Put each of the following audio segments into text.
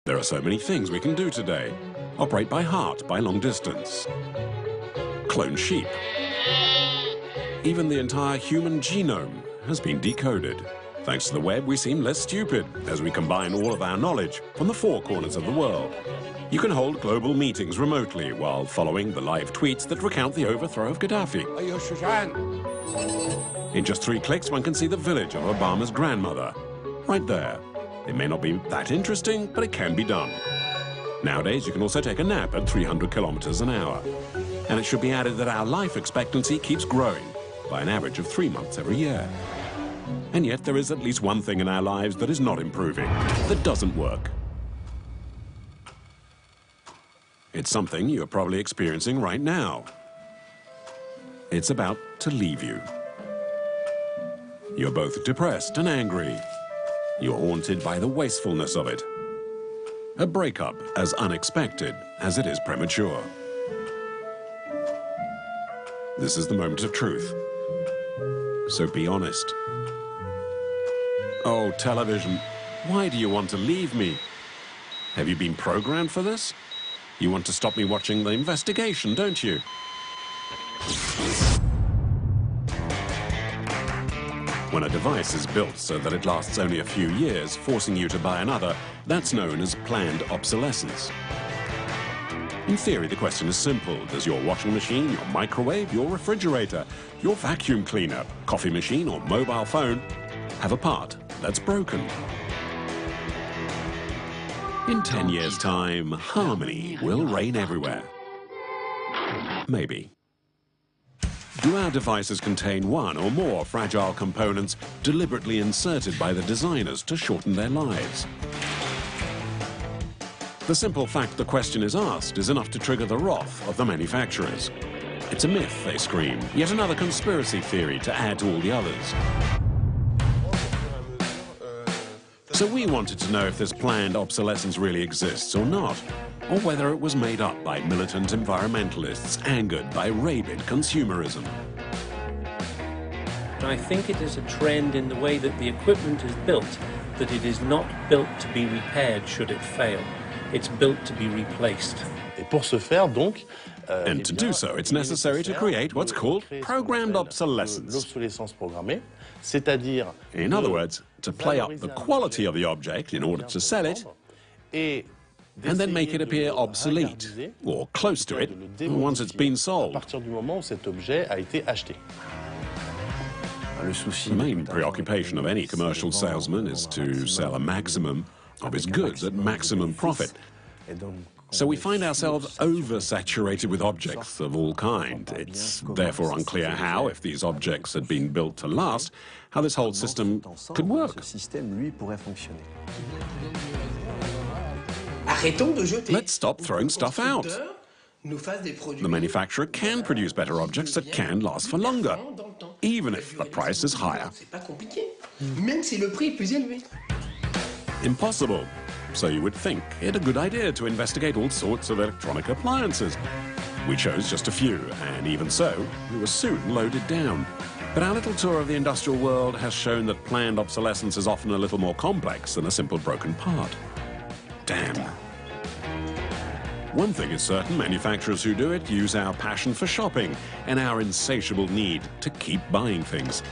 There are so many things we can do today. Operate by heart, by long distance. Clone sheep. Even the entire human genome has been decoded. Thanks to the web, we seem less stupid as we combine all of our knowledge from the four corners of the world. You can hold global meetings remotely while following the live tweets that recount the overthrow of Gaddafi. In just 3 clicks, one can see the village of Obama's grandmother. Right there. It may not be that interesting, but it can be done. Nowadays, you can also take a nap at 300 kilometers an hour. And it should be added that our life expectancy keeps growing by an average of 3 months every year. And yet there is at least one thing in our lives that is not improving, that doesn't work. It's something you're probably experiencing right now. It's about to leave you. You're both depressed and angry. You're haunted by the wastefulness of it. A breakup as unexpected as it is premature. This is the moment of truth. So be honest. Oh, television, why do you want to leave me? Have you been programmed for this? You want to stop me watching the investigation, don't you? When a device is built so that it lasts only a few years, forcing you to buy another, that's known as planned obsolescence. In theory, the question is simple. Does your washing machine, your microwave, your refrigerator, your vacuum cleaner, coffee machine or mobile phone have a part that's broken? In 10 years' time, harmony will reign everywhere. Maybe. Do our devices contain one or more fragile components deliberately inserted by the designers to shorten their lives? The simple fact the question is asked is enough to trigger the wrath of the manufacturers. It's a myth, they scream, yet another conspiracy theory to add to all the others. So we wanted to know if this planned obsolescence really exists or not, or whether it was made up by militant environmentalists angered by rabid consumerism. I think it is a trend in the way that the equipment is built, that it is not built to be repaired should it fail. It's built to be replaced. And to do so, it's necessary to create what's called programmed obsolescence. In other words, to play up the quality of the object in order to sell it, and then make it appear obsolete, or close to it, once it's been sold. The main preoccupation of any commercial salesman is to sell a maximum of his goods at maximum profit. So we find ourselves oversaturated with objects of all kinds. It's therefore unclear how, if these objects had been built to last, how this whole system could work. Let's stop throwing stuff out. The manufacturer can produce better objects that can last for longer, even if the price is higher. Impossible. So you would think it a good idea to investigate all sorts of electronic appliances. We chose just a few, and even so, we were soon loaded down. But our little tour of the industrial world has shown that planned obsolescence is often a little more complex than a simple broken part. Damn. One thing is certain, manufacturers who do it use our passion for shopping and our insatiable need to keep buying things.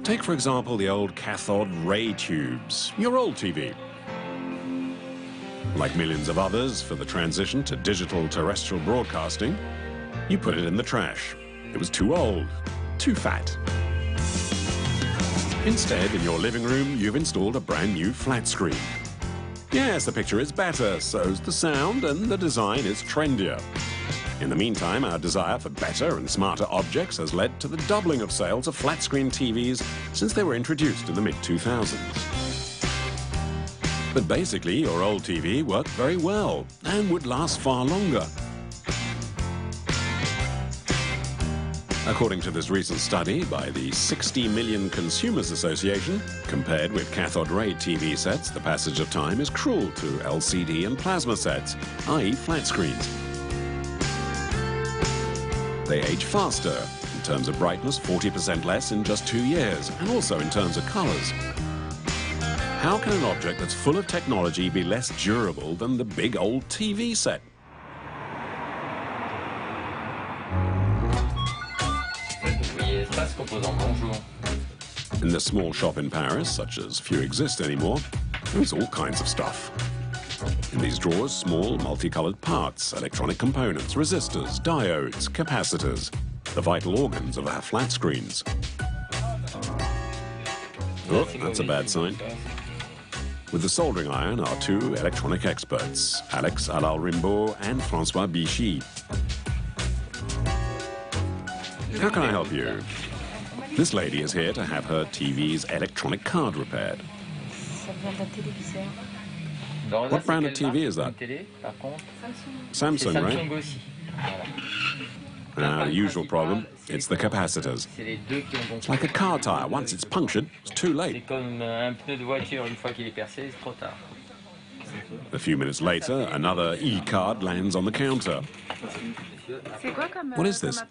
Take, for example, the old cathode ray tubes, your old TV. Like millions of others, for the transition to digital terrestrial broadcasting, you put it in the trash. It was too old, too fat. Instead, in your living room, you've installed a brand new flat screen. Yes, the picture is better, so's the sound, and the design is trendier. In the meantime, our desire for better and smarter objects has led to the doubling of sales of flat-screen TVs since they were introduced in the mid-2000s. But basically, your old TV worked very well and would last far longer. According to this recent study by the 60 Million Consumers Association, compared with cathode ray TV sets, the passage of time is cruel to LCD and plasma sets, i.e. flat screens. They age faster, terms of brightness, 40% less in just 2 years, and also in terms of colors. How can an object that's full of technology be less durable than the big old TV set? In this small shop in Paris, such as few exist anymore, there's all kinds of stuff. In these drawers, small, multicolored parts, electronic components, resistors, diodes, capacitors, the vital organs of our flat screens. Oh, that's a bad sign. With the soldering iron are two electronic experts, Alex Alal-Rimbaud and François Bichy. How can I help you? This lady is here to have her TV's electronic card repaired. What brand of TV is that? Samsung, right? The usual problem, it's the capacitors. It's like a car tire. Once it's punctured, it's too late. A few minutes later, another E-card lands on the counter. What is this?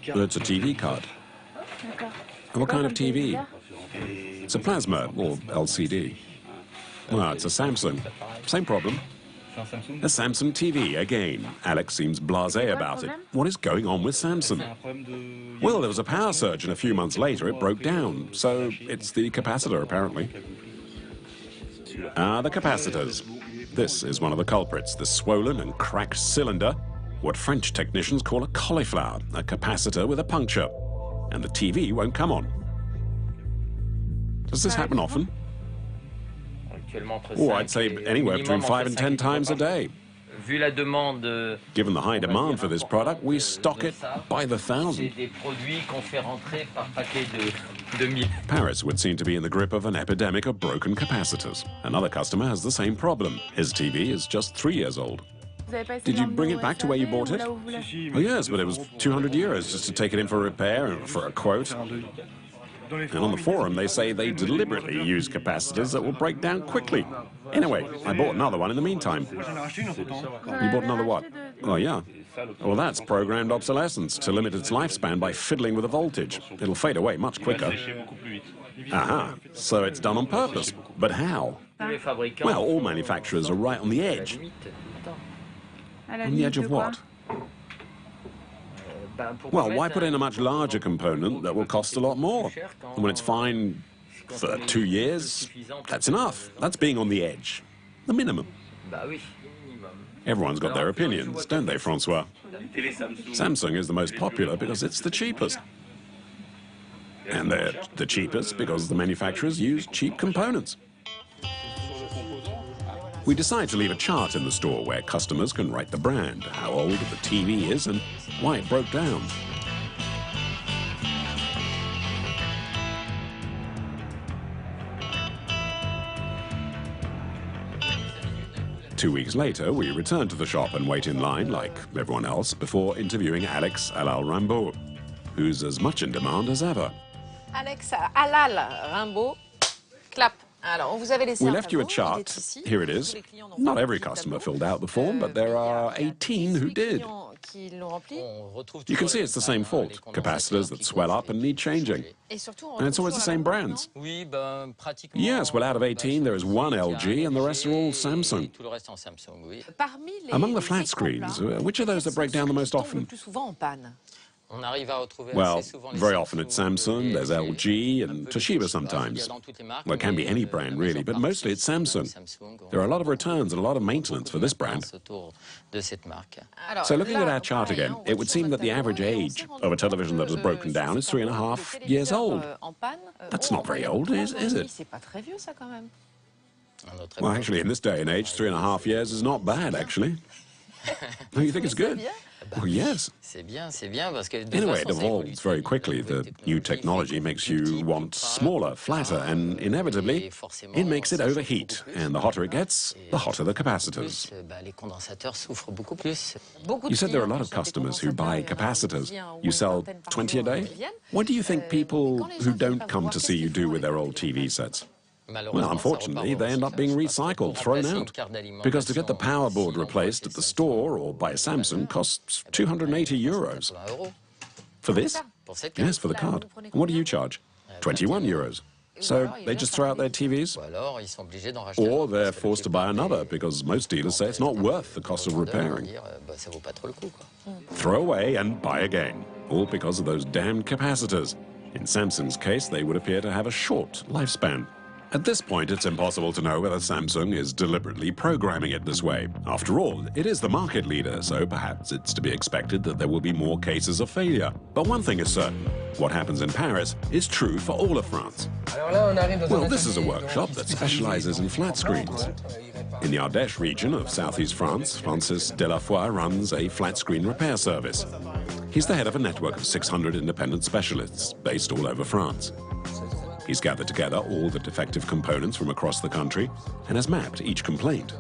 It's a TV card. What kind of TV? It's a plasma or LCD. Well, it's a Samsung. Same problem. A Samsung TV again. Alex seems blasé about it. What is going on with Samsung? Well, there was a power surge and a few months later it broke down. So it's the capacitor, apparently. The capacitors. This is one of the culprits, the swollen and cracked cylinder, what French technicians call a cauliflower, a capacitor with a puncture. And the TV won't come on. Does this happen often? Oh, I'd say anywhere between 5 and 10 times a day. Given the high demand for this product, we stock it by the thousand. Paris would seem to be in the grip of an epidemic of broken capacitors. Another customer has the same problem. His TV is just 3 years old. Did you bring it back to where you bought it? Oh, yes, but it was 200 euros just to take it in for repair and for a quote. And on the forum, they say they deliberately use capacitors that will break down quickly. Anyway, I bought another one in the meantime. You bought another what? Oh, yeah. Well, that's programmed obsolescence to limit its lifespan by fiddling with the voltage. It'll fade away much quicker. Aha, so it's done on purpose. But how? Well, all manufacturers are right on the edge. On the edge of what? Well, why put in a much larger component that will cost a lot more? And when it's fine for 2 years, that's enough. That's being on the edge. The minimum. Everyone's got their opinions, don't they, Francois? Samsung is the most popular because it's the cheapest. And they're the cheapest because the manufacturers use cheap components. We decide to leave a chart in the store where customers can write the brand, how old the TV is, and why it broke down. Two weeks later, we return to the shop and wait in line, like everyone else, before interviewing Alex Alal-Rimbaud, who's as much in demand as ever. Alex Alal-Rimbaud, clap. We left you a chart. Here it is. Not every customer filled out the form, but there are 18 who did. You can see it's the same fault. Capacitors that swell up and need changing. And it's always the same brands. Yes, well, out of 18, there is one LG and the rest are all Samsung. Among the flat screens, which are those that break down the most often? Well, very often it's Samsung, there's LG and Toshiba sometimes. Well, it can be any brand really, but mostly it's Samsung. There are a lot of returns and a lot of maintenance for this brand. So looking at our chart again, it would seem that the average age of a television that has broken down is 3.5 years old. That's not very old, is it? Well, actually, in this day and age, 3.5 years is not bad, actually. Oh, you think it's good? Well, yes. Anyway, it evolves very quickly. The new technology makes you want smaller, flatter, and inevitably, it makes it overheat. And the hotter it gets, the hotter the capacitors. You said there are a lot of customers who buy capacitors. You sell 20 a day? What do you think people who don't come to see you do with their old TV sets? Well, unfortunately, they end up being recycled, thrown out. Because to get the power board replaced at the store or by Samsung costs 280 euros. For this? Yes, for the card. And what do you charge? 21 euros. So they just throw out their TVs? Or they're forced to buy another because most dealers say it's not worth the cost of repairing. Throw away and buy again, all because of those damned capacitors. In Samsung's case, they would appear to have a short lifespan. At this point, it's impossible to know whether Samsung is deliberately programming it this way. After all, it is the market leader, so perhaps it's to be expected that there will be more cases of failure. But one thing is certain. What happens in Paris is true for all of France. Well, this is a workshop that specializes in flat screens. In the Ardèche region of southeast France, Francis Delafoy runs a flat-screen repair service. He's the head of a network of 600 independent specialists based all over France. He's gathered together all the defective components from across the country and has mapped each complaint.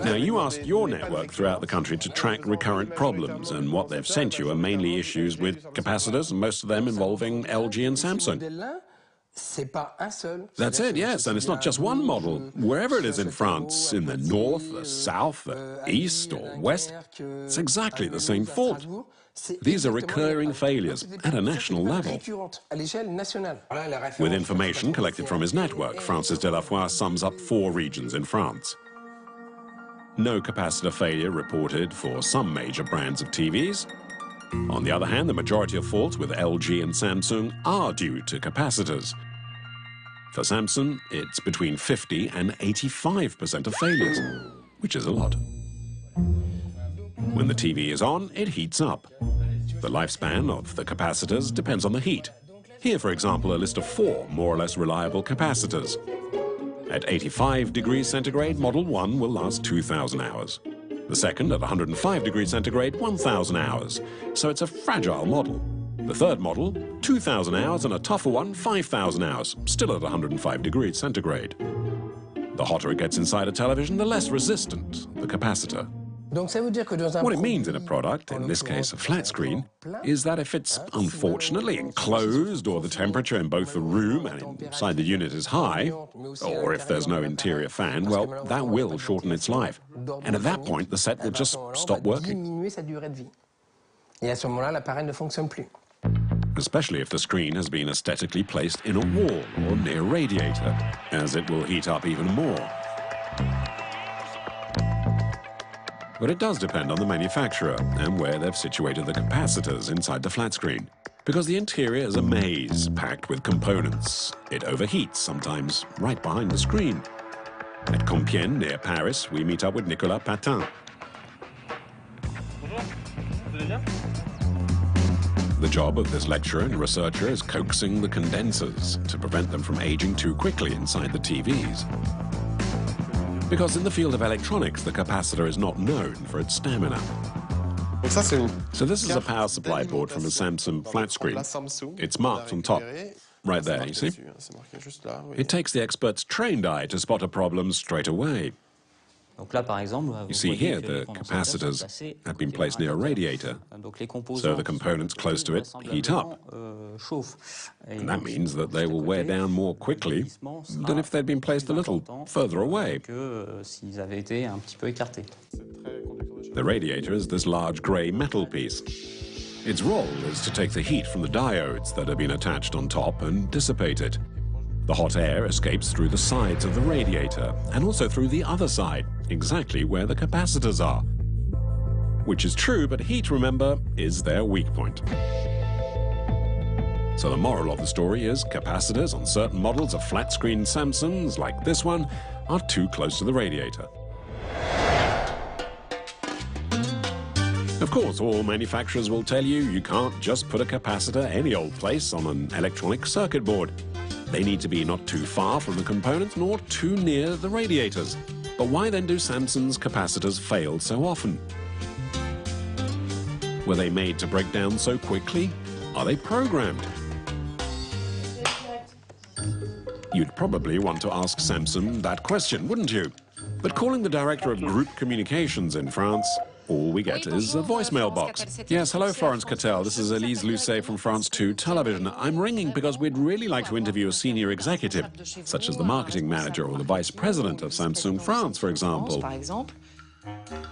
Now, you asked your network throughout the country to track recurrent problems, and what they've sent you are mainly issues with capacitors, and most of them involving LG and Samsung. That's it, yes, and it's not just one model. Wherever it is in France, in the north, the south, the east or west, it's exactly the same fault. These are recurring failures at a national level. With information collected from his network, Francis Delafoy sums up 4 regions in France. No capacitor failure reported for some major brands of TVs. On the other hand, the majority of faults with LG and Samsung are due to capacitors. For Samsung, it's between 50 and 85% of failures, which is a lot. When the TV is on, it heats up. The lifespan of the capacitors depends on the heat. Here, for example, a list of 4 more or less reliable capacitors. At 85 degrees centigrade, Model 1 will last 2,000 hours. The second, at 105 degrees centigrade, 1,000 hours. So it's a fragile model. The third model, 2,000 hours, and a tougher one, 5,000 hours, still at 105 degrees centigrade. The hotter it gets inside a television, the less resistant the capacitor. What it means in a product, in this case a flat screen, is that if it's unfortunately enclosed or the temperature in both the room and inside the unit is high, or if there's no interior fan, well, that will shorten its life. And at that point, the set will just stop working. Especially if the screen has been aesthetically placed in a wall or near a radiator, as it will heat up even more. But it does depend on the manufacturer and where they've situated the capacitors inside the flat screen. Because the interior is a maze packed with components. It overheats, sometimes right behind the screen. At Compiègne, near Paris, we meet up with Nicolas Patin. The job of this lecturer and researcher is coaxing the condensers to prevent them from aging too quickly inside the TVs. Because in the field of electronics, the capacitor is not known for its stamina. So this is a power supply board from a Samsung flat screen. It's marked on top, right there, you see? It takes the expert's trained eye to spot a problem straight away. You see here, the capacitors have been placed near a radiator, so the components close to it heat up. And that means that they will wear down more quickly than if they'd been placed a little further away. The radiator is this large grey metal piece. Its role is to take the heat from the diodes that have been attached on top and dissipate it. The hot air escapes through the sides of the radiator and also through the other side, exactly where the capacitors are. Which is true, but heat, remember, is their weak point. So the moral of the story is capacitors on certain models of flat-screen Samsungs, like this one, are too close to the radiator. Of course, all manufacturers will tell you you can't just put a capacitor any old place on an electronic circuit board. They need to be not too far from the components nor too near the radiators. But why then do Samsung's capacitors fail so often? Were they made to break down so quickly? Are they programmed? You'd probably want to ask Samsung that question, wouldn't you? But calling the director of group communications in France, all we get is a voicemail box. Yes, hello, Florence Cattel. This is Elise Lucet from France 2 Television. I'm ringing because we'd really like to interview a senior executive, such as the marketing manager or the vice president of Samsung France, for example.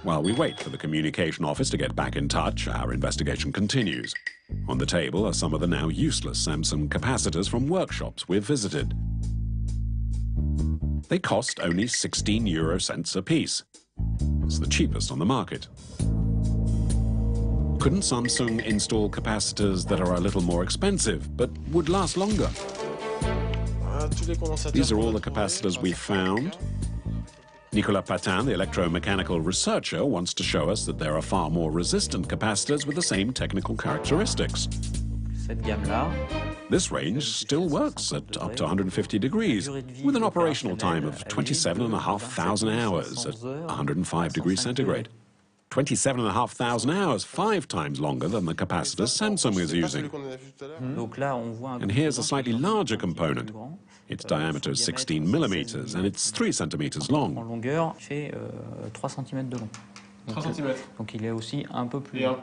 While we wait for the communication office to get back in touch, our investigation continues. On the table are some of the now useless Samsung capacitors from workshops we've visited. They cost only 16 euro cents a piece. It's the cheapest on the market. Couldn't Samsung install capacitors that are a little more expensive, but would last longer? These are all the capacitors we've found. Nicolas Patin, the electromechanical researcher, wants to show us that there are far more resistant capacitors with the same technical characteristics. This range still works at up to 150 degrees, with an operational time of 27,500 hours at 105 degrees centigrade. 27,500 hours, 5 times longer than the capacitors Samsung is using. And here's a slightly larger component. Its diameter is 16 millimeters, and it's 3 centimeters long.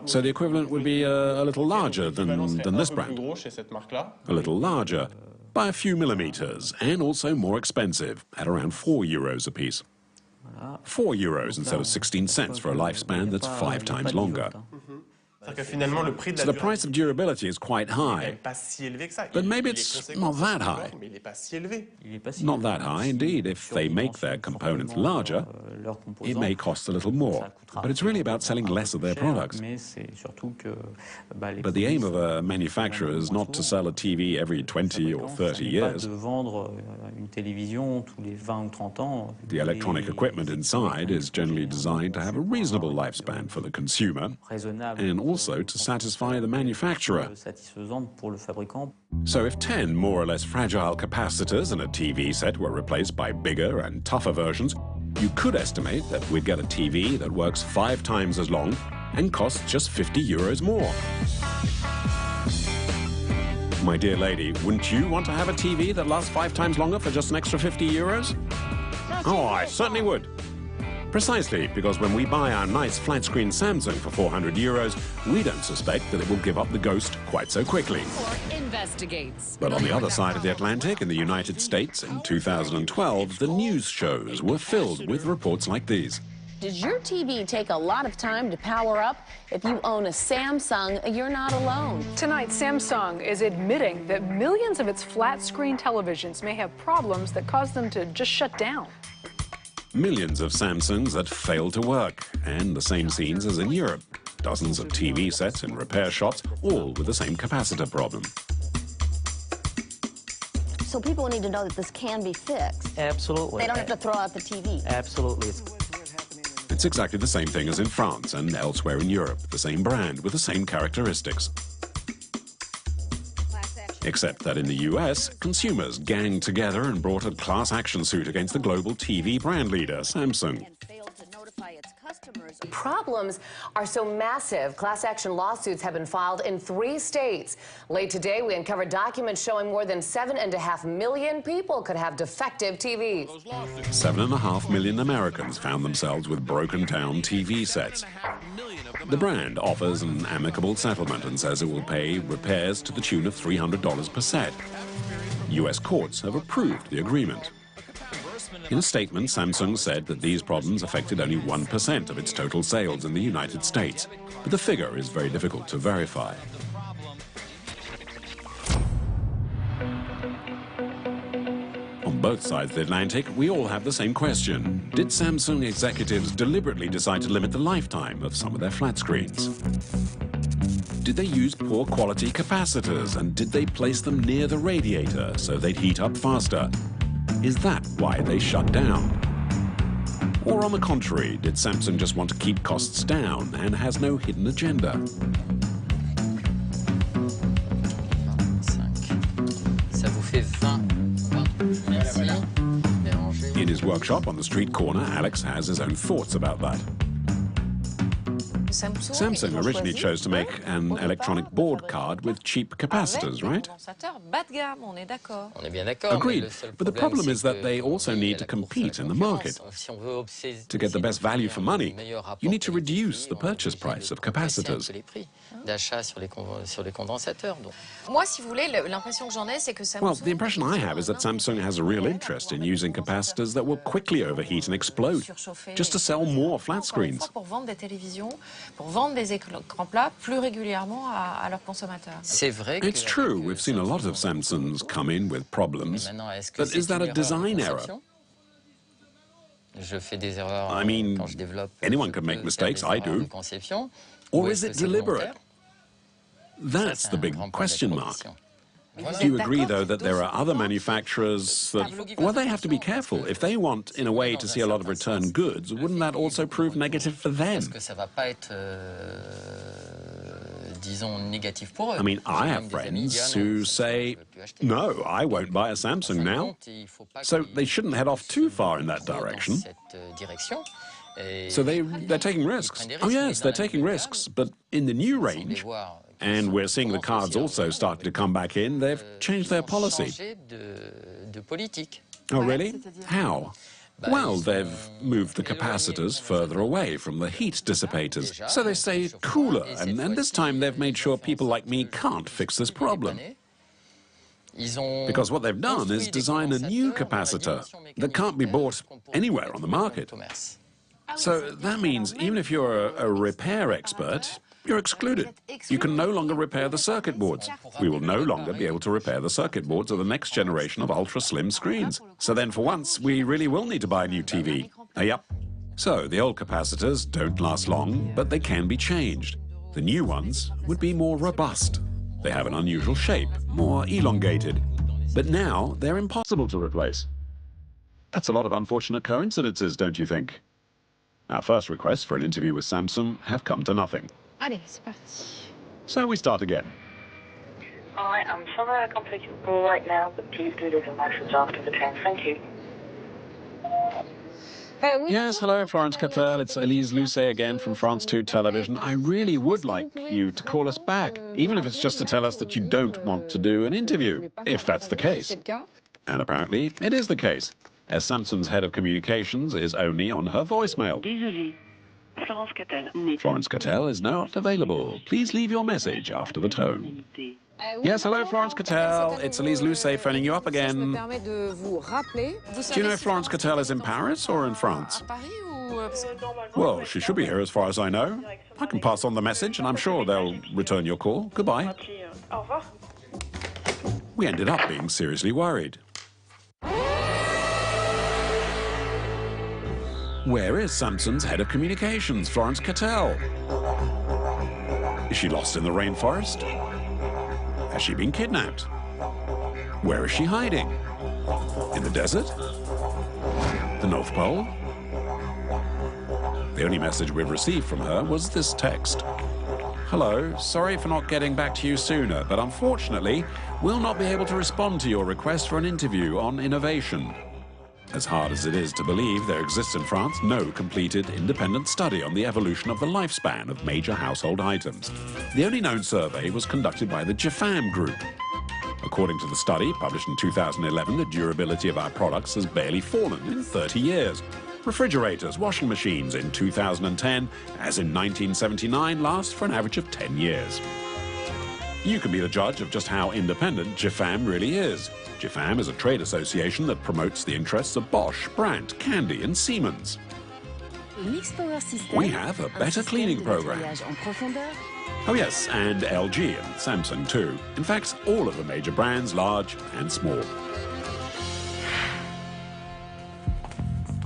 So the equivalent would be a little larger than this brand. A little larger, by a few millimeters, and also more expensive, at around 4 euros a piece. 4 euros instead of 16 cents for a lifespan that's 5 times longer. So the price of durability is quite high, but maybe it's not that high. Not that high, indeed. If they make their components larger, it may cost a little more, but it's really about selling less of their products. But the aim of a manufacturer is not to sell a TV every 20 or 30 years. The electronic equipment inside is generally designed to have a reasonable lifespan for the consumer, and also to satisfy the manufacturer. So if 10 more or less fragile capacitors in a TV set were replaced by bigger and tougher versions, you could estimate that we'd get a TV that works 5 times as long and costs just 50 euros more. My dear lady, wouldn't you want to have a TV that lasts 5 times longer for just an extra 50 euros? Oh, I certainly would. Precisely, because when we buy our nice flat-screen Samsung for 400 euros, we don't suspect that it will give up the ghost quite so quickly. But on the other side of the Atlantic, in the United States, in 2012, the news shows were filled with reports like these. Does your TV take a lot of time to power up? If you own a Samsung, you're not alone. Tonight, Samsung is admitting that millions of its flat-screen televisions may have problems that cause them to just shut down. Millions of Samsungs that fail to work, and the same scenes as in Europe. Dozens of TV sets in repair shops, all with the same capacitor problem. So people need to know that this can be fixed. Absolutely. They don't have to throw out the TV. Absolutely. It's exactly the same thing as in France and elsewhere in Europe, the same brand with the same characteristics. Except that in the US, consumers ganged together and brought a class action suit against the global TV brand leader, Samsung. The problems are so massive, class action lawsuits have been filed in 3 states. Late today, we uncovered documents showing more than 7.5 million people could have defective TVs. 7.5 million Americans found themselves with broken-down TV sets. The brand offers an amicable settlement and says it will pay repairs to the tune of $300 per set. US courts have approved the agreement. In a statement, Samsung said that these problems affected only 1% of its total sales in the United States, but the figure is very difficult to verify. On both sides of the Atlantic, we all have the same question. Did Samsung executives deliberately decide to limit the lifetime of some of their flat screens? Did they use poor quality capacitors, and did they place them near the radiator so they'd heat up faster? Is that why they shut down? Or on the contrary, did Samsung just want to keep costs down and has no hidden agenda? In his workshop on the street corner, Alex has his own thoughts about that. Samsung originally chose to make an electronic board card with cheap capacitors, right? Agreed. But the problem is that they also need to compete in the market. To get the best value for money, you need to reduce the purchase price of capacitors. Well, the impression I have is that Samsung has a real interest in using capacitors that will quickly overheat and explode, just to sell more flat screens. It's true, we've seen a lot of Samsungs come in with problems, but is that a design error? I mean, anyone can make mistakes, I do. Or is it deliberate? That's the big question mark. Do you agree, though, that there are other manufacturers that, well, they have to be careful. If they want, in a way, to see a lot of return goods, wouldn't that also prove negative for them? I mean, I have friends who say, no, I won't buy a Samsung now. So they shouldn't head off too far in that direction. So they're taking risks. Oh, yes, they're taking risks. But in the new range, and we're seeing the cards also starting to come back in, they've changed their policy. Oh, really? How? Well, they've moved the capacitors further away from the heat dissipators, so they stay cooler, and this time they've made sure people like me can't fix this problem. Because what they've done is design a new capacitor that can't be bought anywhere on the market. So that means even if you're a repair expert, you're excluded. You can no longer repair the circuit boards. We will no longer be able to repair the circuit boards of the next generation of ultra-slim screens. So then for once, we really will need to buy a new TV. Yep. So the old capacitors don't last long, but they can be changed. The new ones would be more robust. They have an unusual shape, more elongated. But now they're impossible to replace. That's a lot of unfortunate coincidences, don't you think? Our first requests for an interview with Samsung have come to nothing. Allez, c'est parti. So we start again. Hi, I'm sorry I can't take your call right now, but please do leave a message after the tone. Thank you. Yes, hello, Florence Cattel. It's Elise Lucet again from France 2 Television. I really would like you to call us back, even if it's just to tell us that you don't want to do an interview, if that's the case. And apparently, it is the case, as Samsung's head of communications is only on her voicemail. Désolé. Florence Cattel is not available. Please leave your message after the tone. Yes, hello, Florence Cattel. It's Elise Lucet phoning you up again. Do you know if Florence Cattel is in Paris or in France? Well, she should be here as far as I know. I can pass on the message and I'm sure they'll return your call. Goodbye. We ended up being seriously worried. Where is Samsung's head of communications, Florence Cattel? Is she lost in the rainforest? Has she been kidnapped? Where is she hiding? In the desert? The North Pole? The only message we've received from her was this text. Hello, sorry for not getting back to you sooner, but unfortunately, we'll not be able to respond to your request for an interview on innovation. As hard as it is to believe, there exists in France no completed independent study on the evolution of the lifespan of major household items. The only known survey was conducted by the GFAM group. According to the study, published in 2011, the durability of our products has barely fallen in 30 years. Refrigerators, washing machines in 2010, as in 1979, last for an average of 10 years. You can be the judge of just how independent GFAM really is. GFAM is a trade association that promotes the interests of Bosch, Brandt, Candy and Siemens. We have a better cleaning program. Oh yes, and LG and Samsung too. In fact, all of the major brands, large and small.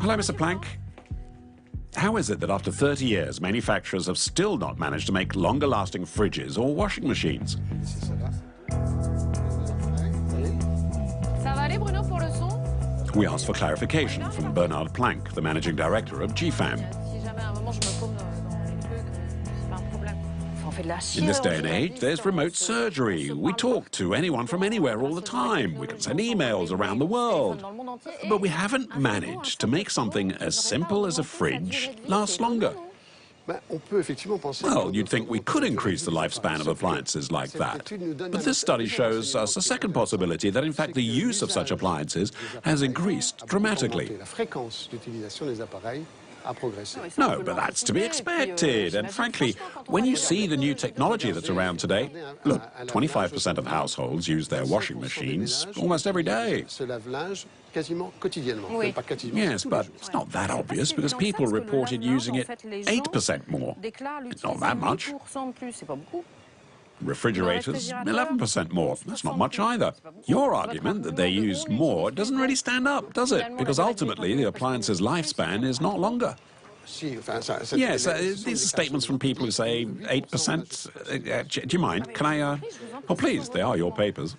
Hello, Mr. Planck. How is it that after 30 years, manufacturers have still not managed to make longer-lasting fridges or washing machines? We asked for clarification from Bernard Planck, the managing director of GFAM. In this day and age, there's remote surgery. We talk to anyone from anywhere all the time. We can send emails around the world. But we haven't managed to make something as simple as a fridge last longer. Well, you'd think we could increase the lifespan of appliances like that. But this study shows us a second possibility, that in fact the use of such appliances has increased dramatically. No, but that's to be expected. And frankly, when you see the new technology that's around today, look, 25% of households use their washing machines almost every day. Yes, but it's not that obvious because people reported using it 8% more. It's not that much. Refrigerators, 11% more. That's not much either. Your argument that they used more doesn't really stand up, does it? Because ultimately the appliance's lifespan is not longer. Yes, these are statements from people who say 8%. Do you mind? Can I... Oh, please, they are your papers.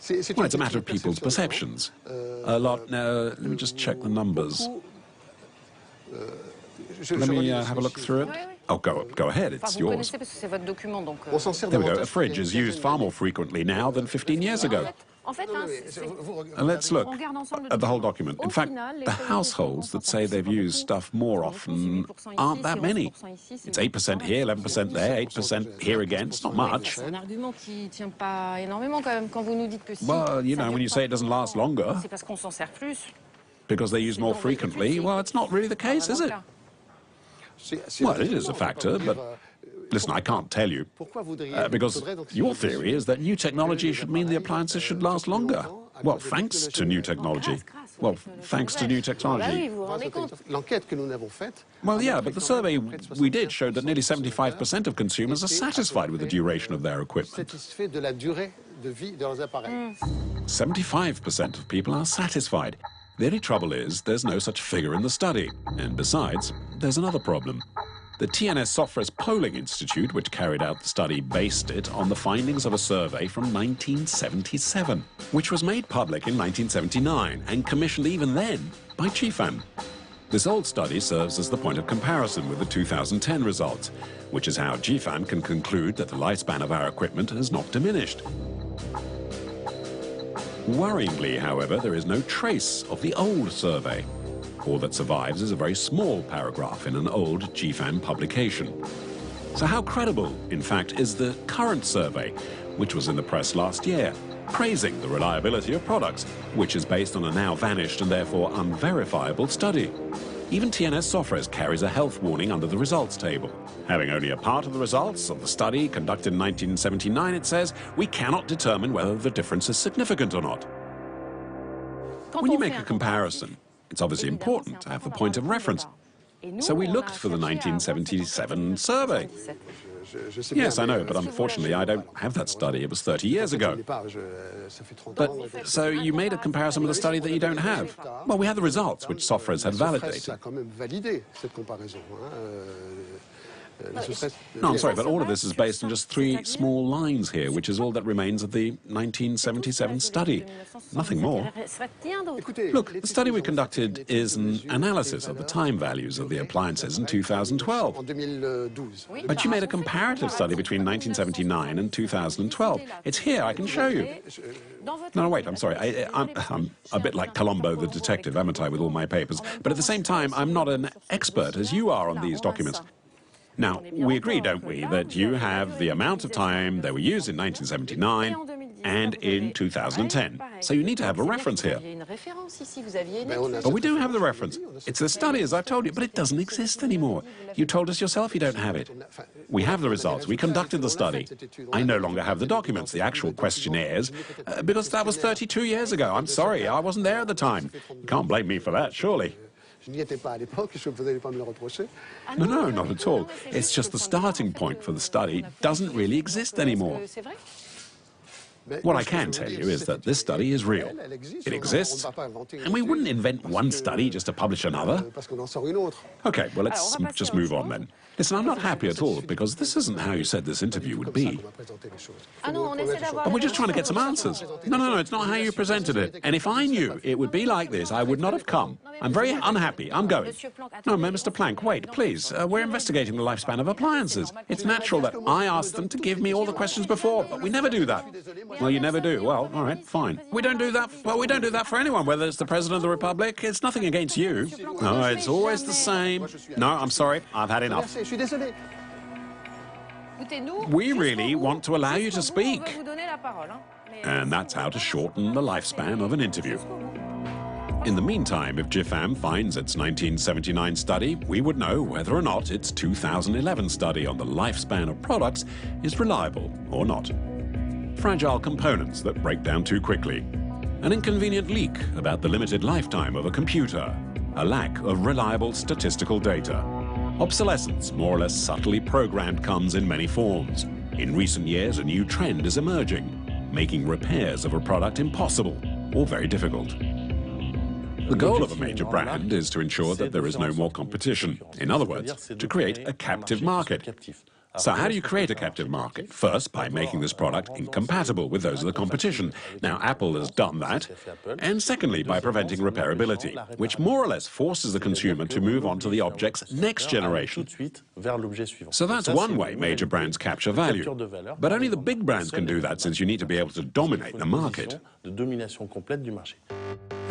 Well, it's a matter of people's perceptions. A lot... No, let me just check the numbers. Let me have a look through it. Oh, go ahead, it's yours. There we go. A fridge is used far more frequently now than 15 years ago. Let's look at the whole document. In fact, the households that say they've used stuff more often aren't that many. It's 8% here, 11% there, 8% here again. It's not much. Well, you know, when you say it doesn't last longer because they use more frequently, well, it's not really the case, is it? Well, it is a factor, but listen, I can't tell you, because your theory is that new technology should mean the appliances should last longer. Well, thanks to new technology. Well, thanks to new technology. Well, yeah, but the survey we did showed that nearly 75% of consumers are satisfied with the duration of their equipment. 75% of people are satisfied. The only trouble is there's no such figure in the study. And besides, there's another problem. The TNS Software's Polling Institute, which carried out the study, based it on the findings of a survey from 1977, which was made public in 1979 and commissioned even then by GFAM. This old study serves as the point of comparison with the 2010 results, which is how GFAM can conclude that the lifespan of our equipment has not diminished. Worryingly, however, there is no trace of the old survey. All that survives is a very small paragraph in an old GFAM publication. So how credible, in fact, is the current survey, which was in the press last year, praising the reliability of products, which is based on a now vanished and therefore unverifiable study? Even TNS Software carries a health warning under the results table. Having only a part of the results of the study conducted in 1979, it says, we cannot determine whether the difference is significant or not. When you make a comparison, it's obviously important to have the point of reference. So we looked for the 1977 survey. Yes, I know, but unfortunately I don't have that study. It was 30 years ago. But, so you made a comparison with a study that you don't have. Well, we have the results, which Softwares had validated. No, I'm sorry, but all of this is based on just 3 small lines here, which is all that remains of the 1977 study. Nothing more. Look, the study we conducted is an analysis of the time values of the appliances in 2012. But you made a comparative study between 1979 and 2012. It's here, I can show you. No, wait, I'm sorry. I'm a bit like Columbo the detective, haven't I, with all my papers? But at the same time, I'm not an expert as you are on these documents. Now, we agree, don't we, that you have the amount of time they were used in 1979 and in 2010. So you need to have a reference here. But we do have the reference. It's the study, as I've told you, but it doesn't exist anymore. You told us yourself you don't have it. We have the results. We conducted the study. I no longer have the documents, the actual questionnaires, because that was 32 years ago. I'm sorry, I wasn't there at the time. You can't blame me for that, surely. No, not at all. It's just the starting point for the study doesn't really exist anymore. What I can tell you is that this study is real. It exists, and we wouldn't invent one study just to publish another. Okay, well, let's just move on then. Listen, I'm not happy at all, because this isn't how you said this interview would be. But we're just trying to get some answers. No, it's not how you presented it. And if I knew it would be like this, I would not have come. I'm very unhappy. I'm going. No, Mr. Planck, wait, please. We're investigating the lifespan of appliances. It's natural that I ask them to give me all the questions before, but we never do that. Well, you never do. Well, all right, fine. We don't do that. Well, we don't do that for anyone, whether it's the President of the Republic. It's nothing against you. No, it's always the same. No, I'm sorry. I've had enough. We really want to allow you to speak. And that's how to shorten the lifespan of an interview. In the meantime, if GIFAM finds its 1979 study, we would know whether or not its 2011 study on the lifespan of products is reliable or not. Fragile components that break down too quickly, an inconvenient leak about the limited lifetime of a computer, a lack of reliable statistical data. Obsolescence, more or less subtly programmed, comes in many forms. In recent years, a new trend is emerging, making repairs of a product impossible or very difficult. The goal of a major brand is to ensure that there is no more competition. In other words, to create a captive market. So how do you create a captive market? First, by making this product incompatible with those of the competition. Now, Apple has done that. And secondly, by preventing repairability, which more or less forces the consumer to move on to the object's next generation. So that's one way major brands capture value. But only the big brands can do that, since you need to be able to dominate the market. A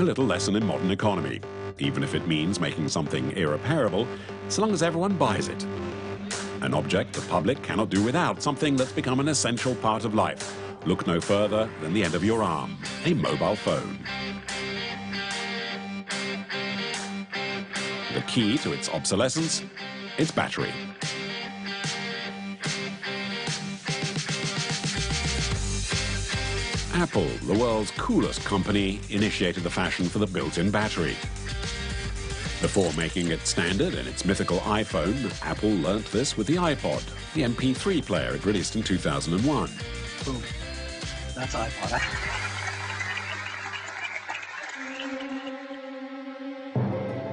little lesson in modern economy. Even if it means making something irreparable, so long as everyone buys it. An object the public cannot do without, something that's become an essential part of life. Look no further than the end of your arm, a mobile phone. The key to its obsolescence, its battery. Apple, the world's coolest company, initiated the fashion for the built-in battery. Before making it standard in its mythical iPhone, Apple learnt this with the iPod, the MP3 player it released in 2001. Boom. That's iPod.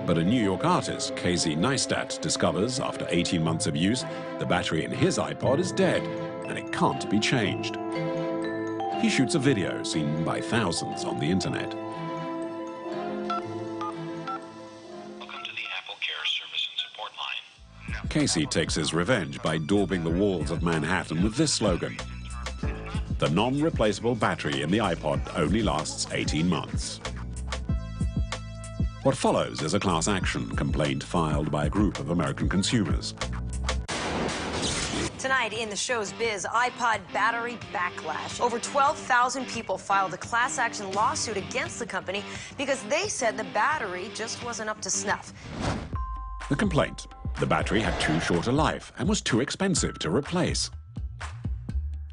But a New York artist, Casey Neistat, discovers, after 18 months of use, the battery in his iPod is dead, and it can't be changed. He shoots a video seen by thousands on the internet. Casey takes his revenge by daubing the walls of Manhattan with this slogan: "The non-replaceable battery in the iPod only lasts 18 months." What follows is a class action complaint filed by a group of American consumers. Tonight in the show's biz, iPod battery backlash. Over 12,000 people filed a class action lawsuit against the company because they said the battery just wasn't up to snuff. The complaint: the battery had too short a life and was too expensive to replace.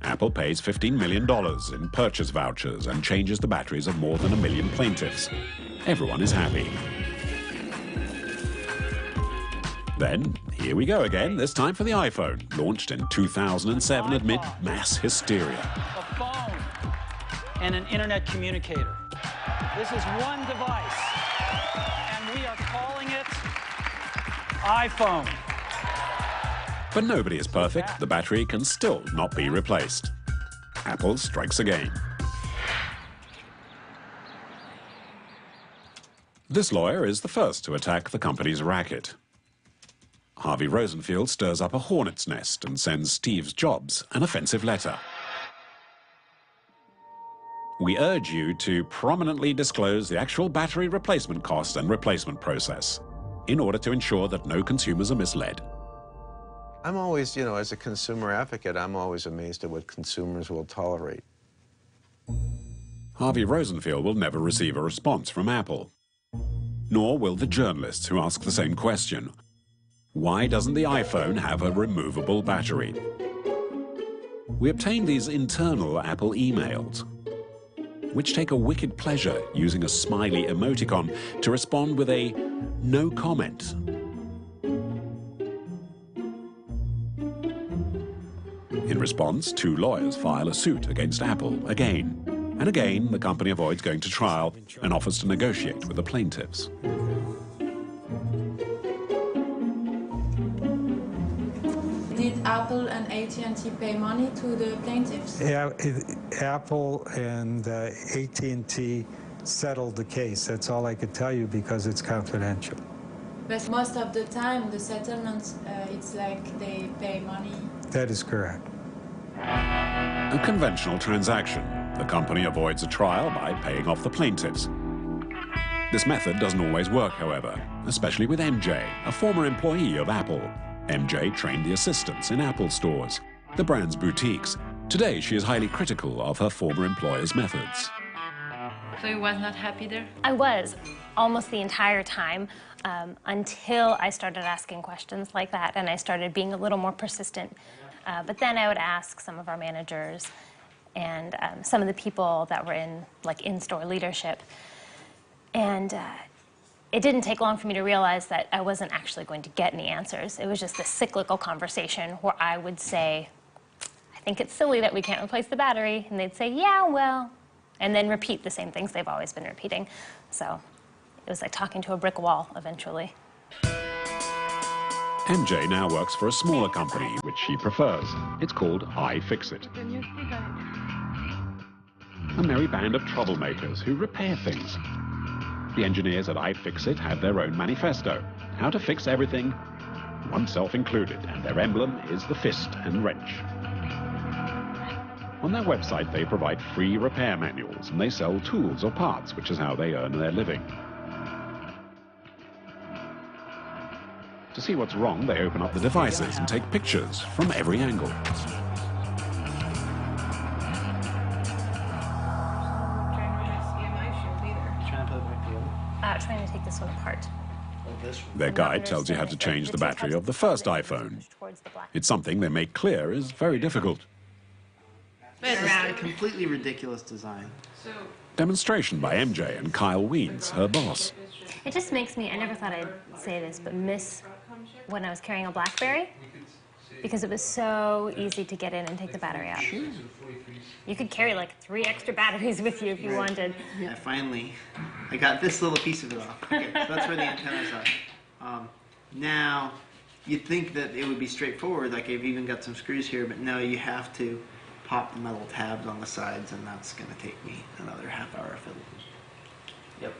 Apple pays $15 million in purchase vouchers and changes the batteries of more than 1 million plaintiffs. Everyone is happy. Then, here we go again, this time for the iPhone, launched in 2007 amid mass hysteria. A phone and an internet communicator. This is one device, and we are calling it iPhone. But nobody is perfect. The battery can still not be replaced. Apple strikes again. This lawyer is the first to attack the company's racket. Harvey Rosenfield stirs up a hornet's nest and sends Steve Jobs an offensive letter. We urge you to prominently disclose the actual battery replacement cost and replacement process in order to ensure that no consumers are misled. I'm always, as a consumer advocate, I'm always amazed at what consumers will tolerate. Harvey Rosenfield will never receive a response from Apple. Nor will the journalists who ask the same question. Why doesn't the iPhone have a removable battery? We obtained these internal Apple emails, which take a wicked pleasure using a smiley emoticon to respond with a no comment. In response, 2 lawyers file a suit against Apple again. And again, the company avoids going to trial and offers to negotiate with the plaintiffs. Did Apple and AT&T pay money to the plaintiffs? Yeah, Apple and AT&T settled the case. That's all I could tell you because it's confidential. But most of the time, the settlements, it's like they pay money. That is correct. A conventional transaction. The company avoids a trial by paying off the plaintiffs. This method doesn't always work, however, especially with MJ, a former employee of Apple. MJ trained the assistants in Apple stores, the brand's boutiques. Today, she is highly critical of her former employer's methods. So you was not happy there? I was, almost the entire time, until I started asking questions like that, and I started being a little more persistent. But then I would ask some of our managers and some of the people that were in, like, in-store leadership. And it didn't take long for me to realize that I wasn't actually going to get any answers. It was just this cyclical conversation where I would say, I think it's silly that we can't replace the battery. And they'd say, yeah, well, and then repeat the same things they've always been repeating. So it was like talking to a brick wall eventually. MJ now works for a smaller company, which she prefers. It's called iFixit. A merry band of troublemakers who repair things. The engineers at iFixit have their own manifesto, how to fix everything, oneself included, and their emblem is the fist and wrench. On their website, they provide free repair manuals, and they sell tools or parts, which is how they earn their living. To see what's wrong, they open up the devices and take pictures from every angle. Trying to take this one apart. Their guide tells you how to change the battery of the first iPhone. It's something they make clear is very difficult. It's a completely ridiculous design. Demonstration by MJ and Kyle Wiens, her boss. It just makes me, I never thought I'd say this, but miss when I was carrying a BlackBerry, because it was so easy to get in and take the battery out. You could carry like 3 extra batteries with you if you wanted. Yeah, finally, I got this little piece of it off. Okay, so that's where the antennas are. Now, you'd think that it would be straightforward, like I've even got some screws here, but no, you have to pop the metal tabs on the sides, and that's going to take me another half hour if it. Yep.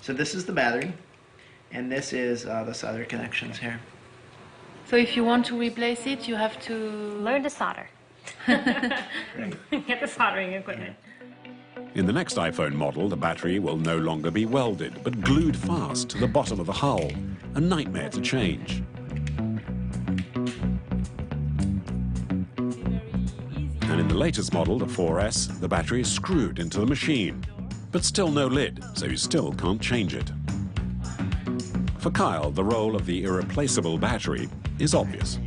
So this is the battery, and this is the solder connections here. So if you want to replace it, you have to learn to solder. Get the soldering equipment. In the next iPhone model, the battery will no longer be welded, but glued fast to the bottom of the hull. A nightmare to change. And in the latest model, the 4S, the battery is screwed into the machine, but still no lid, so you still can't change it. For Kyle, the role of the irreplaceable battery is obvious.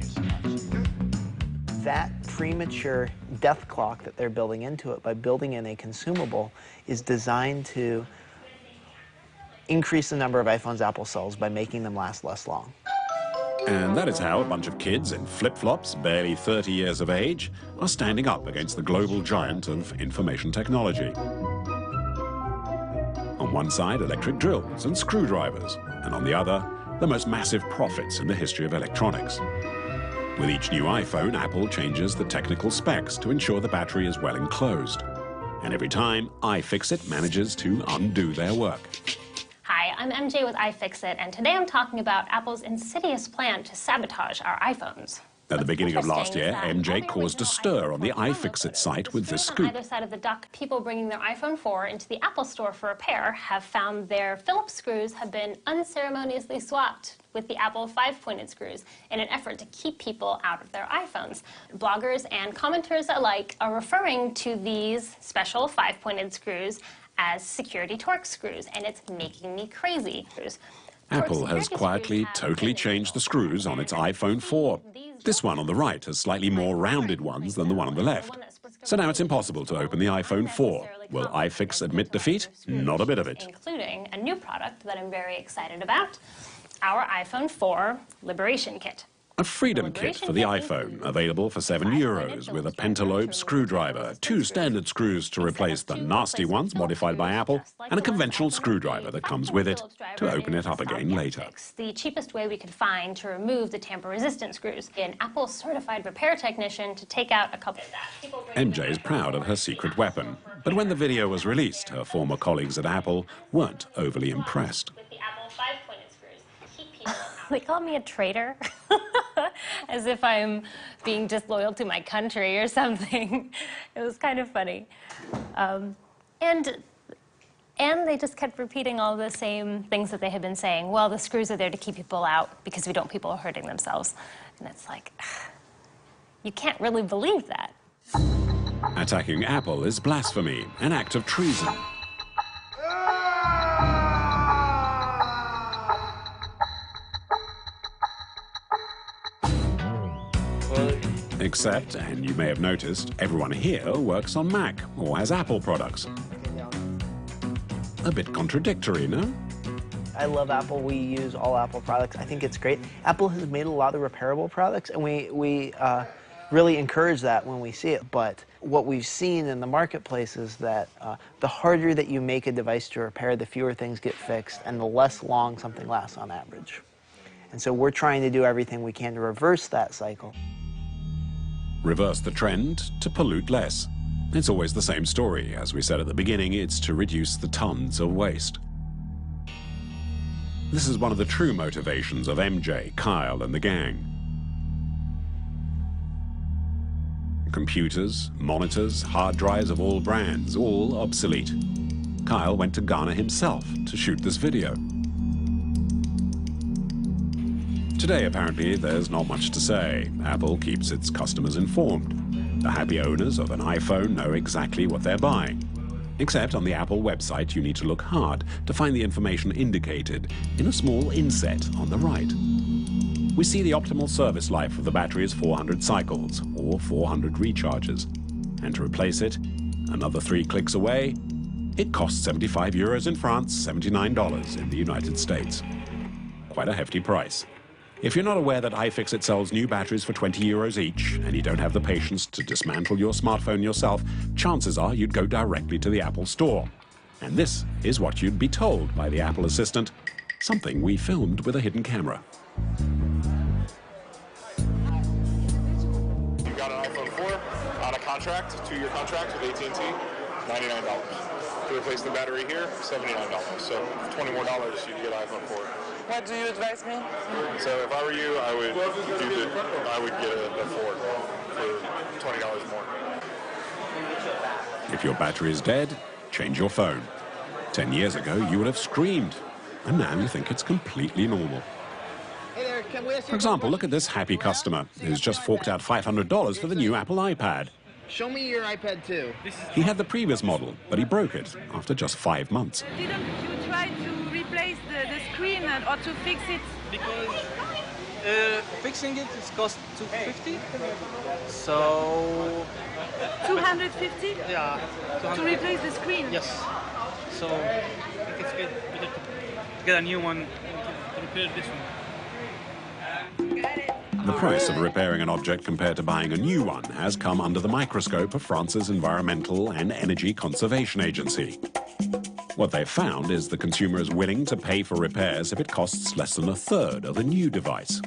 That premature death clock that they're building into it by building in a consumable is designed to increase the number of iPhones Apple sells by making them last less long. And that is how a bunch of kids in flip-flops, barely 30 years of age, are standing up against the global giant of information technology. On one side, electric drills and screwdrivers, and on the other, the most massive profits in the history of electronics. With each new iPhone, Apple changes the technical specs to ensure the battery is well enclosed. And every time, iFixit manages to undo their work. Hi, I'm MJ with iFixit, and today I'm talking about Apple's insidious plan to sabotage our iPhones. At the beginning of last year, MJ caused a stir on the iFixit site with this scoop. On either side of the dock, people bringing their iPhone 4 into the Apple Store for repair have found their Phillips screws have been unceremoniously swapped with the Apple 5-pointed screws in an effort to keep people out of their iPhones. Bloggers and commenters alike are referring to these special 5-pointed screws as security torque screws, and it's making me crazy. Apple has quietly, totally changed the screws on its iPhone 4. This one on the right has slightly more rounded ones than the one on the left. So now it's impossible to open the iPhone 4. Will iFix admit defeat? Not a bit of it. Including a new product that I'm very excited about, our iPhone 4 Liberation Kit. A freedom kit for the iPhone, available for €7, with a pentalobe screwdriver, 2 standard screws to replace the nasty ones modified by Apple, and a conventional screwdriver that comes with it to open it up again later. The cheapest way we could find to remove the tamper-resistant screws. An Apple certified repair technician to take out a couple. MJ is proud of her secret weapon, but when the video was released, her former colleagues at Apple weren't overly impressed. They called me a traitor. as if I'm being disloyal to my country or something. It was kind of funny. And they just kept repeating all the same things that they had been saying. Well, the screws are there to keep people out because we don't want people hurting themselves. And it's like, you can't really believe that. Attacking Apple is blasphemy, an act of treason. Except, and you may have noticed, everyone here works on Mac or has Apple products. A bit contradictory, no? I love Apple. We use all Apple products. I think it's great. Apple has made a lot of repairable products, and we really encourage that when we see it. But what we've seen in the marketplace is that the harder that you make a device to repair, the fewer things get fixed, and the less long something lasts on average. And so we're trying to do everything we can to reverse that cycle. Reverse the trend to pollute less. It's always the same story. As we said at the beginning, it's to reduce the tons of waste. This is one of the true motivations of MJ, Kyle, and the gang. Computers, monitors, hard drives of all brands, all obsolete. Kyle went to Ghana himself to shoot this video. Today, apparently, there's not much to say. Apple keeps its customers informed. The happy owners of an iPhone know exactly what they're buying. Except on the Apple website, you need to look hard to find the information indicated in a small inset on the right. We see the optimal service life of the battery is 400 cycles, or 400 recharges. And to replace it, another 3 clicks away, it costs €75 in France, $79 in the United States. Quite a hefty price. If you're not aware that iFixit sells new batteries for €20 each, and you don't have the patience to dismantle your smartphone yourself, chances are you'd go directly to the Apple Store. And this is what you'd be told by the Apple Assistant, something we filmed with a hidden camera. You got an iPhone 4 on a contract, 2-year contract with AT&T, $99. To replace the battery here, $79. So for $20 more, you can get an iPhone 4. What do you advise me? So if I were you, I would get a Ford for $20 more. If your battery is dead, change your phone. 10 years ago, you would have screamed, and now you think it's completely normal. For example, look at this happy customer who's just forked out $500 for the new Apple iPad. Show me your iPad 2. He had the previous model, but he broke it after just 5 months. Didn't you try to replace the screen or to fix it? Because fixing it cost $250. So 250? Yeah. 250. To replace the screen? Yes. So I think it's good to get a new one to repair this one. The price of repairing an object compared to buying a new one has come under the microscope of France's Environmental and Energy Conservation Agency. What they've found is the consumer is willing to pay for repairs if it costs less than a third of a new device.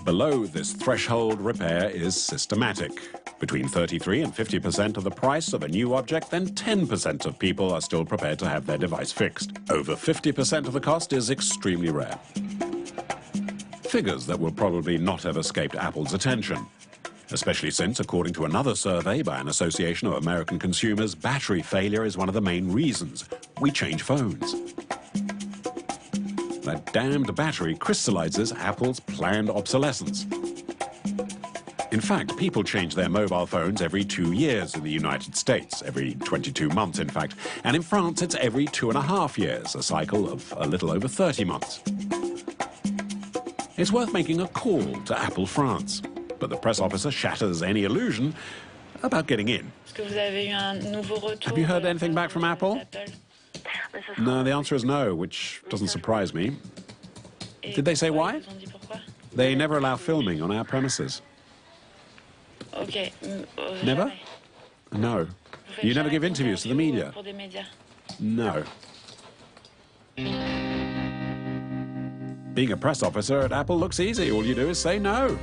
Below this threshold, repair is systematic. Between 33 and 50% of the price of a new object, then 10% of people are still prepared to have their device fixed. Over 50% of the cost is extremely rare. Figures that will probably not have escaped Apple's attention, especially since, according to another survey by an association of American consumers, battery failure is one of the main reasons we change phones. That damned battery crystallizes Apple's planned obsolescence. In fact, people change their mobile phones every 2 years in the United States, every 22 months, in fact. And in France, it's every 2.5 years, a cycle of a little over 30 months. It's worth making a call to Apple France, but the press officer shatters any illusion about getting in. Have you heard anything back from Apple? No, the answer is no, which doesn't surprise me. Did they say why? They never allow filming on our premises. Never? No. You never give interviews to the media? No. Being a press officer at Apple looks easy. All you do is say no.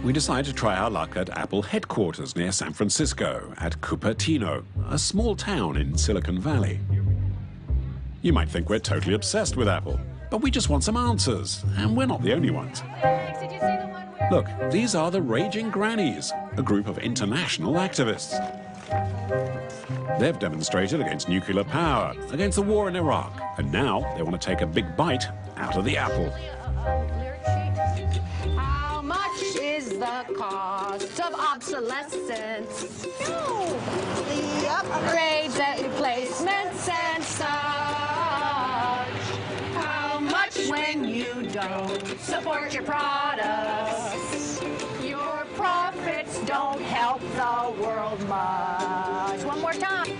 We decide to try our luck at Apple headquarters near San Francisco, at Cupertino, a small town in Silicon Valley. You might think we're totally obsessed with Apple, but we just want some answers, and we're not the only ones. Look, these are the Raging Grannies, a group of international activists. They've demonstrated against nuclear power, against the war in Iraq, and now they want to take a big bite out of the apple. How much is the cost of obsolescence? The upgrades and replacements and such. How much when you don't support your products? Your profits don't help the world much. One more time.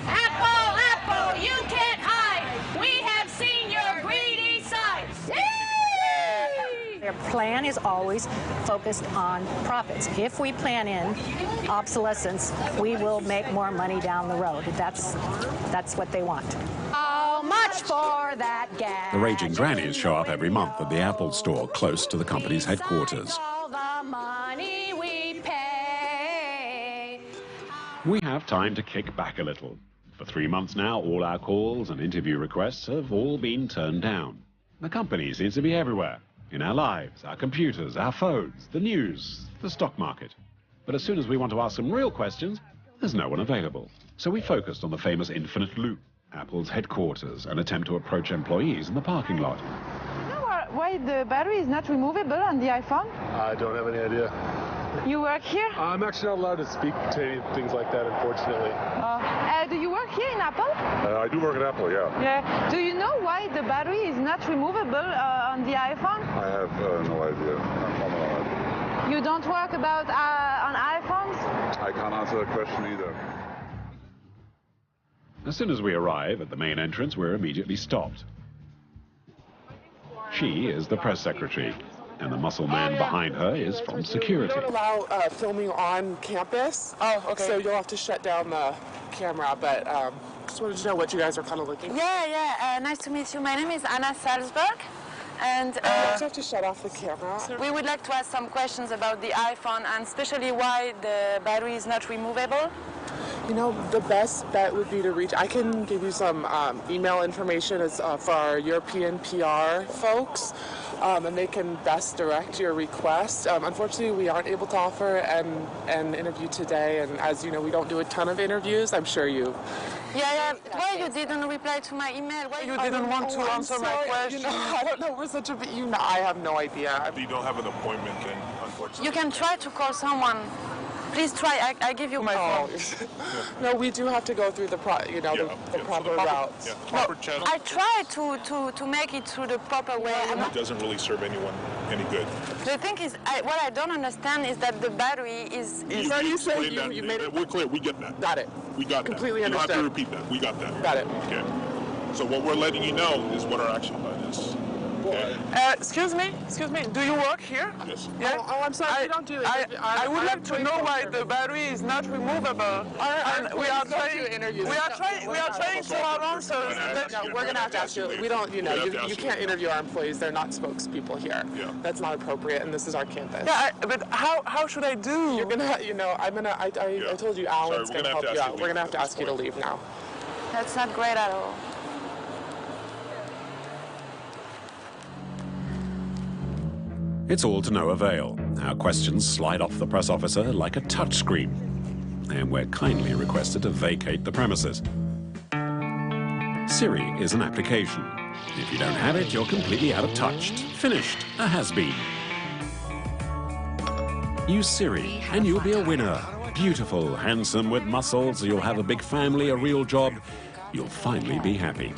Apple, Apple, you can't hide. We have seen your greedy sides. Their plan is always focused on profits. If we plan in obsolescence, we will make more money down the road. That's what they want. How much for that gas? The Raging Grannies show up every month at the Apple store close to the company's headquarters. All the money we pay. We have time to kick back a little. For 3 months now, all our calls and interview requests have all been turned down. The company seems to be everywhere. In our lives, our computers, our phones, the news, the stock market. But as soon as we want to ask some real questions, there's no one available. So we focused on the famous infinite loop, Apple's headquarters, and attempt to approach employees in the parking lot. You know why the battery is not removable on the iPhone? I don't have any idea. You work here? I'm actually not allowed to speak to things like that, unfortunately. Do you work here in Apple? I do work at Apple, yeah. Yeah. Do you know why the battery is not removable on the iPhone? I have no idea. I'm no idea. You don't work about on iPhones? I can't answer that question either. As soon as we arrive at the main entrance, we're immediately stopped. She is the press secretary, and the muscle man behind her is from security. We don't allow filming on campus. Oh, okay. So you'll have to shut down the camera, but just wanted to know what you guys are kind of looking for. Yeah. Nice to meet you. My name is Anna Salzberg. And you have to shut off the camera. We would like to ask some questions about the iPhone, and especially why the battery is not removable. You know, the best bet would be to reach. I can give you some email information as, for our European PR folks, and they can best direct your request. Unfortunately, we aren't able to offer an interview today, and as you know, we don't do a ton of interviews. I'm sure you. Yeah. Why you didn't reply to my email? Why you didn't want to answer my question? You know, I don't know. We're such a. You know, I have no idea. You don't have an appointment, then unfortunately. You can try to call someone. Please try. I give you my phone. No, we do have to go through the proper route. Yeah, proper channel. I try to make it through the proper way. It doesn't really serve anyone any good. The thing is, what I don't understand is that the battery is. You made it. We're clear. We get that. Got it. We got completely that. Understood. You don't have to repeat that. We got that. Got it. Okay. So what we're letting you know is what our action plan is. Okay. Excuse me. Do you work here? Yes. Yeah. Oh, I'm sorry. We don't do it. I would like to know why the battery is not removable. We are trying to have answers. No, we're gonna have to ask you. We don't. You know, you can't interview our employees. They're not spokespeople here. Yeah. That's not appropriate, and this is our campus. Yeah, but how should I do? You're gonna. You know, I told you Alan's gonna help you out. We're gonna have to ask you to leave now. That's not great at all. It's all to no avail. Our questions slide off the press officer like a touchscreen, and we're kindly requested to vacate the premises. Siri is an application. If you don't have it, you're completely out of touch. Finished. A has-been. Use Siri, and you'll be a winner. Beautiful, handsome, with muscles. You'll have a big family, a real job. You'll finally be happy.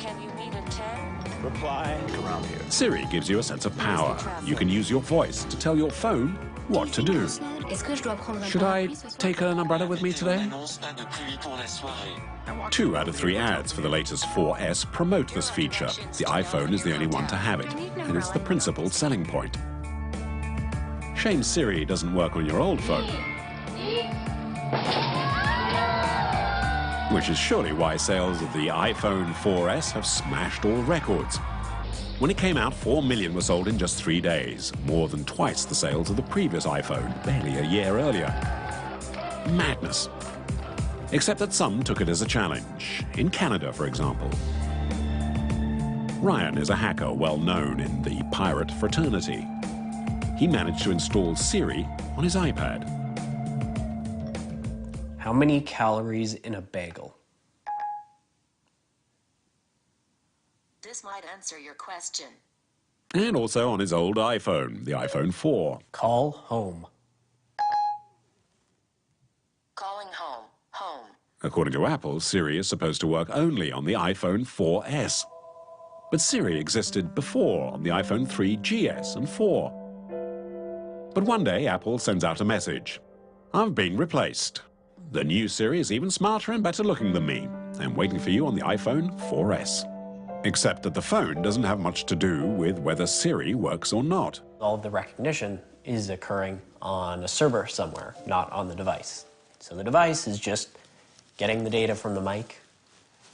Reply around here. Siri gives you a sense of power. You can use your voice to tell your phone what to do. Should I take an umbrella with me today? 2 out of 3 ads for the latest 4S promote this feature. The iPhone is the only one to have it, and it's the principal selling point. Shame Siri doesn't work on your old phone. Which is surely why sales of the iPhone 4S have smashed all records. When it came out, 4 million were sold in just 3 days, more than twice the sales of the previous iPhone, barely a year earlier. Madness. Except that some took it as a challenge. In Canada, for example. Ryan is a hacker well known in the pirate fraternity. He managed to install Siri on his iPad. How many calories in a bagel? This might answer your question. And also on his old iPhone, the iPhone 4. Call home. Calling home. Home. According to Apple, Siri is supposed to work only on the iPhone 4S. But Siri existed before on the iPhone 3GS and 4. But one day, Apple sends out a message. I've been replaced. The new Siri is even smarter and better looking than me. I'm waiting for you on the iPhone 4S. Except that the phone doesn't have much to do with whether Siri works or not. All of the recognition is occurring on a server somewhere, not on the device. So the device is just getting the data from the mic,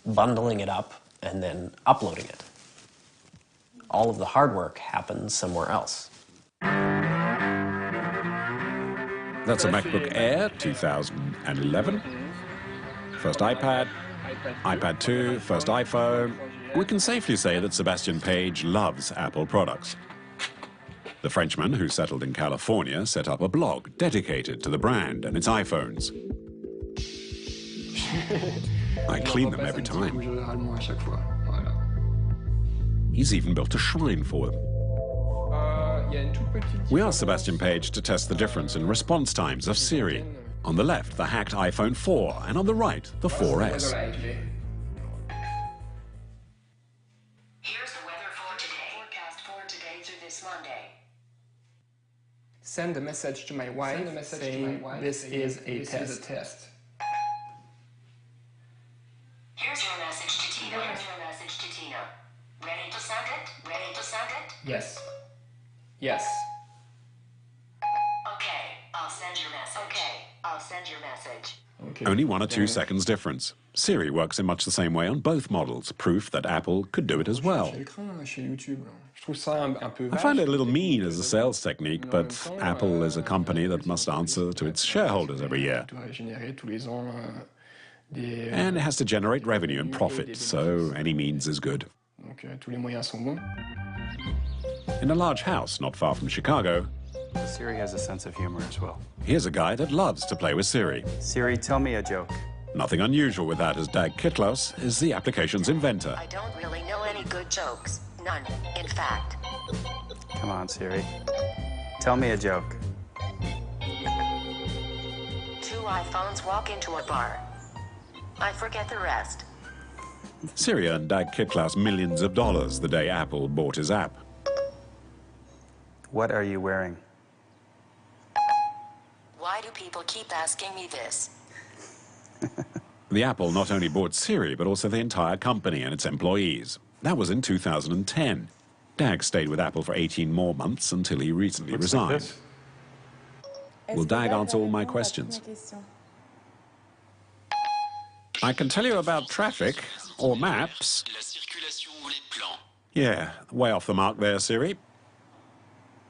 bundling it up, and then uploading it. All of the hard work happens somewhere else. That's a MacBook Air 2011. First iPad, iPad 2, first iPhone. We can safely say that Sebastien Page loves Apple products. The Frenchman who settled in California set up a blog dedicated to the brand and its iPhones. I clean them every time. He's even built a shrine for them. We asked Sebastien Page to test the difference in response times of Siri. On the left, the hacked iPhone 4, and on the right, the 4S. Here's the weather for today. Forecast for today through this Monday. Send a message to my wife saying this is a test. Here's your message to Tina. Here's your message to Tina. Ready to send it? Ready to send it? Yes. Yes. Okay, I'll send your message. Okay, I'll send your message. Okay. Only 1 or 2 seconds difference. Siri works in much the same way on both models, proof that Apple could do it as well. I find it a little mean as a sales technique, but Apple is a company that must answer to its shareholders every year. And it has to generate revenue and profit, so any means is good. In a large house not far from Chicago, Siri has a sense of humor as well. here's a guy that loves to play with Siri. Siri, tell me a joke. Nothing unusual with that, as Dag Kitlos is the application's inventor. I don't really know any good jokes. None, in fact. Come on, Siri. Tell me a joke. 2 iPhones walk into a bar. I forget the rest. Siri earned Dag Kitlos millions of dollars the day Apple bought his app. What are you wearing? Why do people keep asking me this? The Apple not only bought Siri, but also the entire company and its employees. That was in 2010. Dag stayed with Apple for 18 more months until he recently resigned. Will Dag answer all my questions? I can tell you about traffic, or maps. Yeah, way off the mark there, Siri.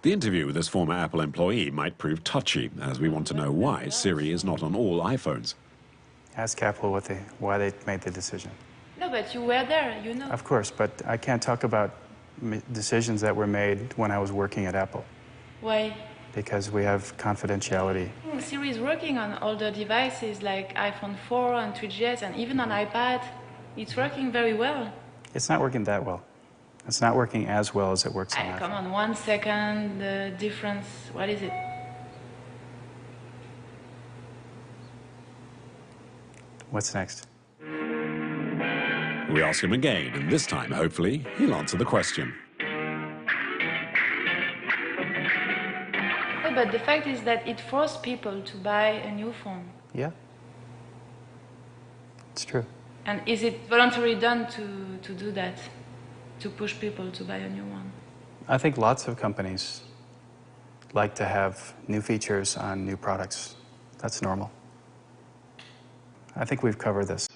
The interview with this former Apple employee might prove touchy, as we want to know why Siri is not on all iPhones. Ask Apple why they made the decision. No, but you were there, you know. Of course, but I can't talk about decisions that were made when I was working at Apple. Why? Because we have confidentiality. Siri is working on older devices like iPhone 4 and 3GS and even on iPad. It's working very well. It's not working that well. It's not working as well as it works on iPhone. Come on, 1 second, the difference, what is it? What's next? We ask him again, and this time, hopefully, he'll answer the question. Oh, but the fact is that it forced people to buy a new phone. Yeah. It's true. And is it voluntarily done to do that? To push people to buy a new one? I think lots of companies like to have new features on new products. That's normal. I think we've covered this.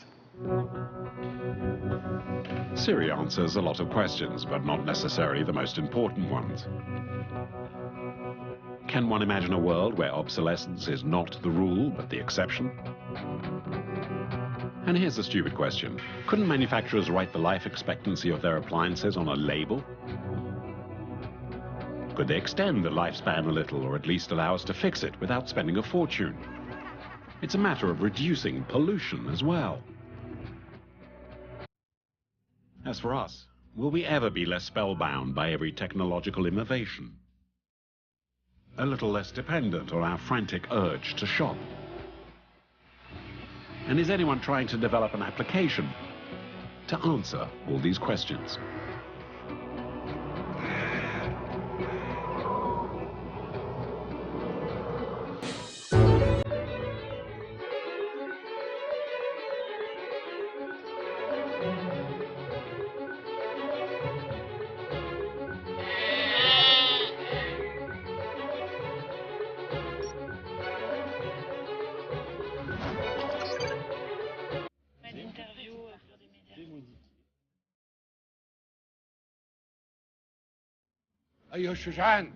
Siri answers a lot of questions, but not necessarily the most important ones. Can one imagine a world where obsolescence is not the rule, but the exception? And here's a stupid question. Couldn't manufacturers write the life expectancy of their appliances on a label? Could they extend the lifespan a little, or at least allow us to fix it without spending a fortune? It's a matter of reducing pollution as well. As for us, will we ever be less spellbound by every technological innovation? A little less dependent on our frantic urge to shop? And is anyone trying to develop an application to answer all these questions? أيها الشجعان